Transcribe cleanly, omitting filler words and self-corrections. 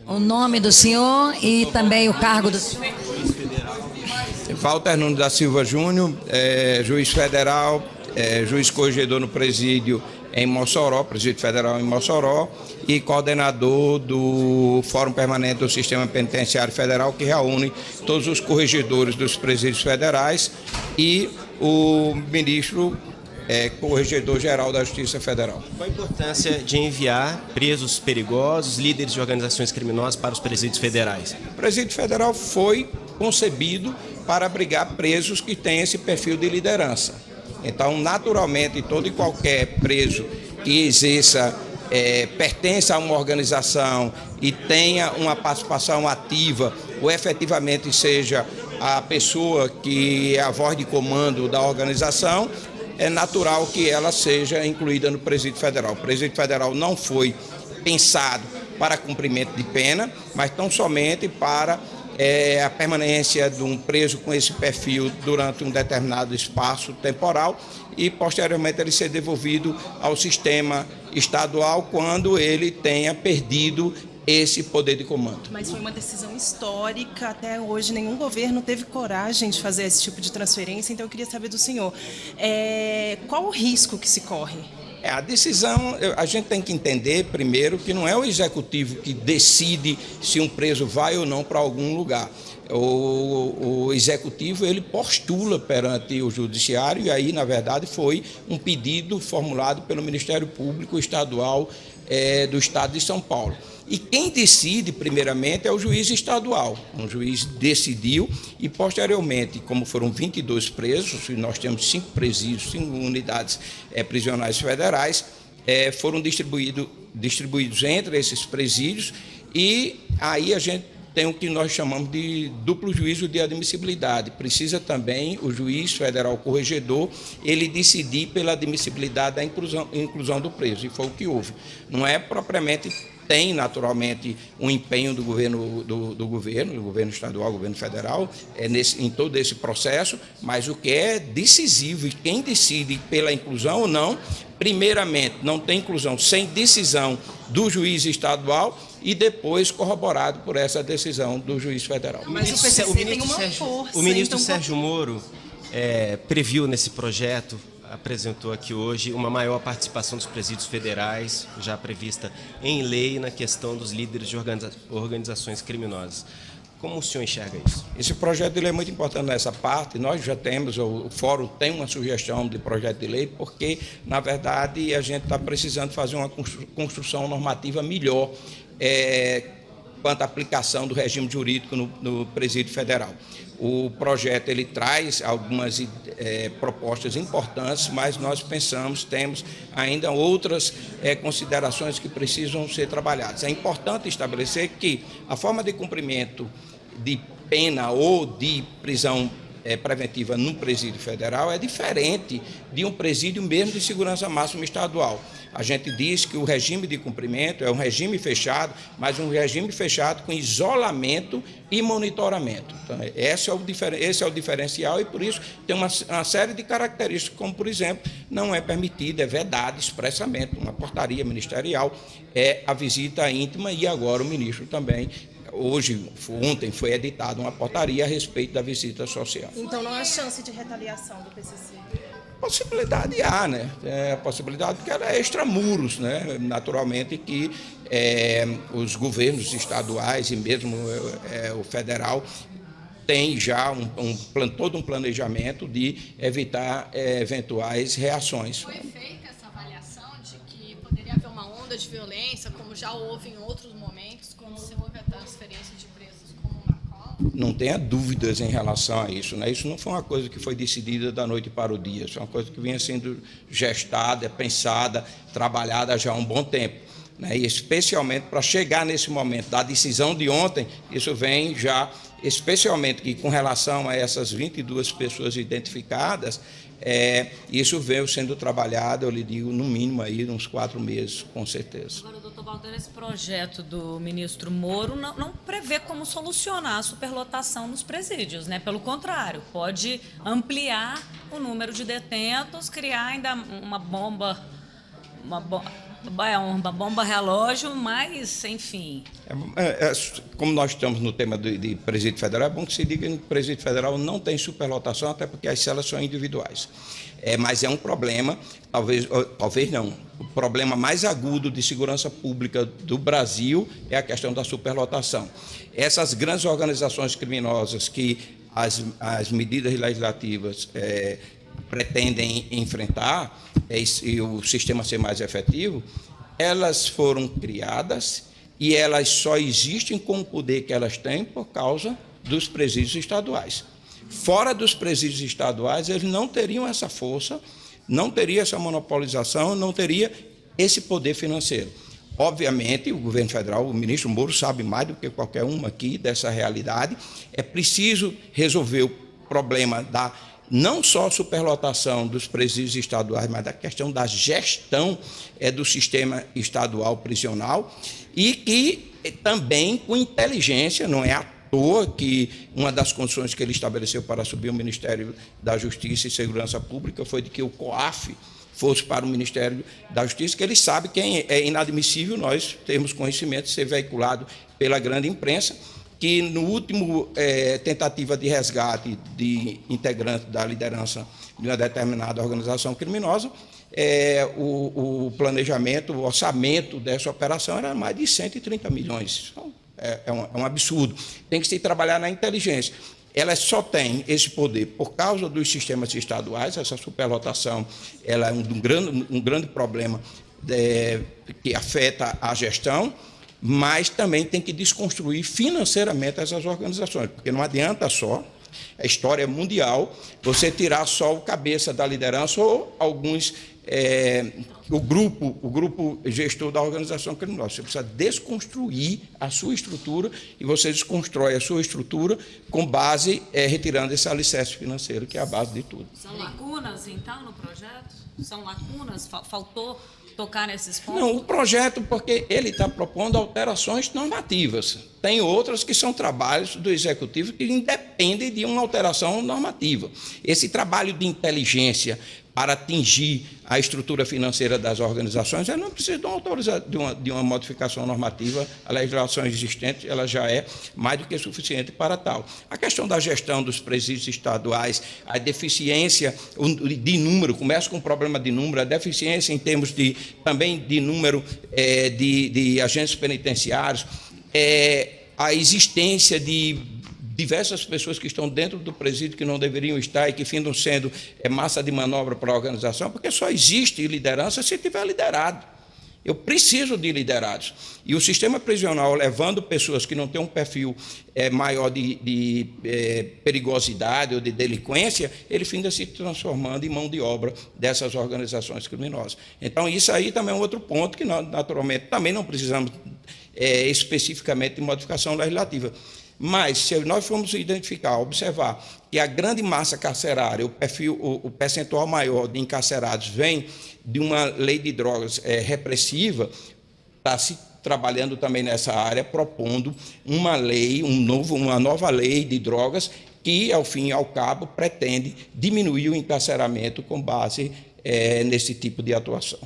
O nome do senhor e também o cargo do senhor. Walter Nunes da Silva Júnior, juiz federal, juiz corregedor no presídio em Mossoró, presídio federal em Mossoró, e coordenador do Fórum Permanente do Sistema Penitenciário Federal, que reúne todos os corregedores dos presídios federais, e o ministro corregedor-geral da Justiça Federal. Qual a importância de enviar presos perigosos, líderes de organizações criminosas para os presídios federais? O presídio federal foi concebido para abrigar presos que têm esse perfil de liderança. Então, naturalmente, todo e qualquer preso que exerça, pertença a uma organização e tenha uma participação ativa ou efetivamente seja a pessoa que é a voz de comando da organização, é natural que ela seja incluída no presídio federal. O presídio federal não foi pensado para cumprimento de pena, mas tão somente para a permanência de um preso com esse perfil durante um determinado espaço temporal e, posteriormente, ele ser devolvido ao sistema estadual quando ele tenha perdido esse poder de comando. Mas foi uma decisão histórica, até hoje nenhum governo teve coragem de fazer esse tipo de transferência, então eu queria saber do senhor, qual o risco que se corre? A decisão, a gente tem que entender primeiro que não é o executivo que decide se um preso vai ou não para algum lugar. O executivo, ele postula perante o judiciário e aí, na verdade, foi um pedido formulado pelo Ministério Público Estadual do Estado de São Paulo. E quem decide, primeiramente, é o juiz estadual. Um juiz decidiu e, posteriormente, como foram 22 presos, e nós temos 5 presídios, 5 unidades prisionais federais, foram distribuídos entre esses presídios e aí a gente tem o que nós chamamos de duplo juízo de admissibilidade. Precisa também o juiz federal corregedor, ele decidir pela admissibilidade da inclusão do preso, e foi o que houve. Não é propriamente... Tem, naturalmente, um empenho do governo estadual, governo federal, em todo esse processo, mas o que é decisivo e quem decide pela inclusão ou não, primeiramente, não tem inclusão sem decisão do juiz estadual e depois corroborado por essa decisão do juiz federal. Mas o PCC tem uma força. O ministro Sérgio Moro previu nesse projeto, apresentou aqui hoje, uma maior participação dos presídios federais, já prevista em lei, na questão dos líderes de organizações criminosas. Como o senhor enxerga isso? Esse projeto de lei é muito importante nessa parte. Nós já temos, o Fórum tem uma sugestão de projeto de lei, porque, na verdade, a gente está precisando fazer uma construção normativa melhor quanto à aplicação do regime jurídico no presídio federal. O projeto ele traz algumas propostas importantes, mas nós temos ainda outras considerações que precisam ser trabalhadas. É importante estabelecer que a forma de cumprimento de pena ou de prisão preventiva no presídio federal é diferente de um presídio mesmo de segurança máxima estadual. A gente diz que o regime de cumprimento é um regime fechado, mas um regime fechado com isolamento e monitoramento. Então, esse é o diferencial e, por isso, tem uma série de características, como, por exemplo, não é permitido, é vedado expressamente, uma portaria ministerial, a visita íntima e agora o ministro também. Ontem foi editada uma portaria a respeito da visita social. Então não há chance de retaliação do PCC? Possibilidade há, né? Possibilidade porque ela é extramuros, né? Naturalmente que os governos estaduais e mesmo o federal tem já todo um planejamento de evitar eventuais reações. Foi feita essa avaliação de que poderia haver uma onda de violência, como já houve em outros momentos, quando houve a transferência de presos como Marcola? Não tenha dúvidas em relação a isso, né? Isso não foi uma coisa que foi decidida da noite para o dia, isso é uma coisa que vinha sendo gestada, pensada, trabalhada já há um bom tempo, né? E especialmente para chegar nesse momento da decisão de ontem, isso vem já, especialmente que com relação a essas 22 pessoas identificadas, isso veio sendo trabalhado, eu lhe digo, no mínimo aí uns 4 meses, com certeza. Agora, doutor Walter, esse projeto do ministro Moro não prevê como solucionar a superlotação nos presídios, né? Pelo contrário, pode ampliar o número de detentos, criar ainda uma bomba uma bomba relógio, mas, enfim... Como nós estamos no tema de presídio federal, é bom que se diga que o presídio federal não tem superlotação, até porque as celas são individuais. Mas é um problema, talvez não, o problema mais agudo de segurança pública do Brasil é a questão da superlotação. Essas grandes organizações criminosas que as medidas legislativas pretendem enfrentar e o sistema ser mais efetivo, elas foram criadas e elas só existem com o poder que elas têm por causa dos presídios estaduais. Fora dos presídios estaduais, eles não teriam essa força, não teria essa monopolização, não teria esse poder financeiro. Obviamente, o governo federal, o ministro Moro sabe mais do que qualquer um aqui dessa realidade. É preciso resolver o problema da não só superlotação dos presídios estaduais, mas da questão da gestão do sistema estadual prisional e que também com inteligência, não é à toa que uma das condições que ele estabeleceu para assumir o Ministério da Justiça e Segurança Pública foi de que o COAF fosse para o Ministério da Justiça, que ele sabe que é inadmissível nós termos conhecimento de ser veiculado pela grande imprensa, que no último tentativa de resgate de integrante da liderança de uma determinada organização criminosa, o planejamento, o orçamento dessa operação era mais de 130 milhões. Então, é um absurdo. Tem que se trabalhar na inteligência. Ela só tem esse poder por causa dos sistemas estaduais. Essa superlotação ela é um grande problema que afeta a gestão, mas também tem que desconstruir financeiramente essas organizações, porque não adianta só, a história é mundial, você tirar só o cabeça da liderança ou alguns, o grupo gestor da organização criminosa. Você precisa desconstruir a sua estrutura e você desconstrói a sua estrutura com base, retirando esse alicerce financeiro, que é a base de tudo. São lacunas, então, no projeto? São lacunas? Faltou tocar nesses pontos? Não, o projeto, porque ele está propondo alterações normativas. Tem outras que são trabalhos do Executivo que independem de uma alteração normativa. Esse trabalho de inteligência para atingir a estrutura financeira das organizações, ela não precisa de uma modificação normativa. A legislação existente ela já é mais do que suficiente para tal. A questão da gestão dos presídios estaduais, a deficiência de número, começa com o problema de número, a deficiência em termos também de número de agentes penitenciários, a existência de diversas pessoas que estão dentro do presídio que não deveriam estar e que findam sendo massa de manobra para a organização, porque só existe liderança se tiver liderado. Eu preciso de liderados. E o sistema prisional, levando pessoas que não têm um perfil maior de perigosidade ou de delinquência, ele finda se transformando em mão de obra dessas organizações criminosas. Então, isso aí também é um outro ponto que nós, naturalmente, também não precisamos especificamente de modificação legislativa. Mas, se nós formos identificar, observar que a grande massa carcerária, o percentual maior de encarcerados vem de uma lei de drogas repressiva, está se trabalhando também nessa área, propondo uma lei, uma nova lei de drogas que, ao fim e ao cabo, pretende diminuir o encarceramento com base nesse tipo de atuação.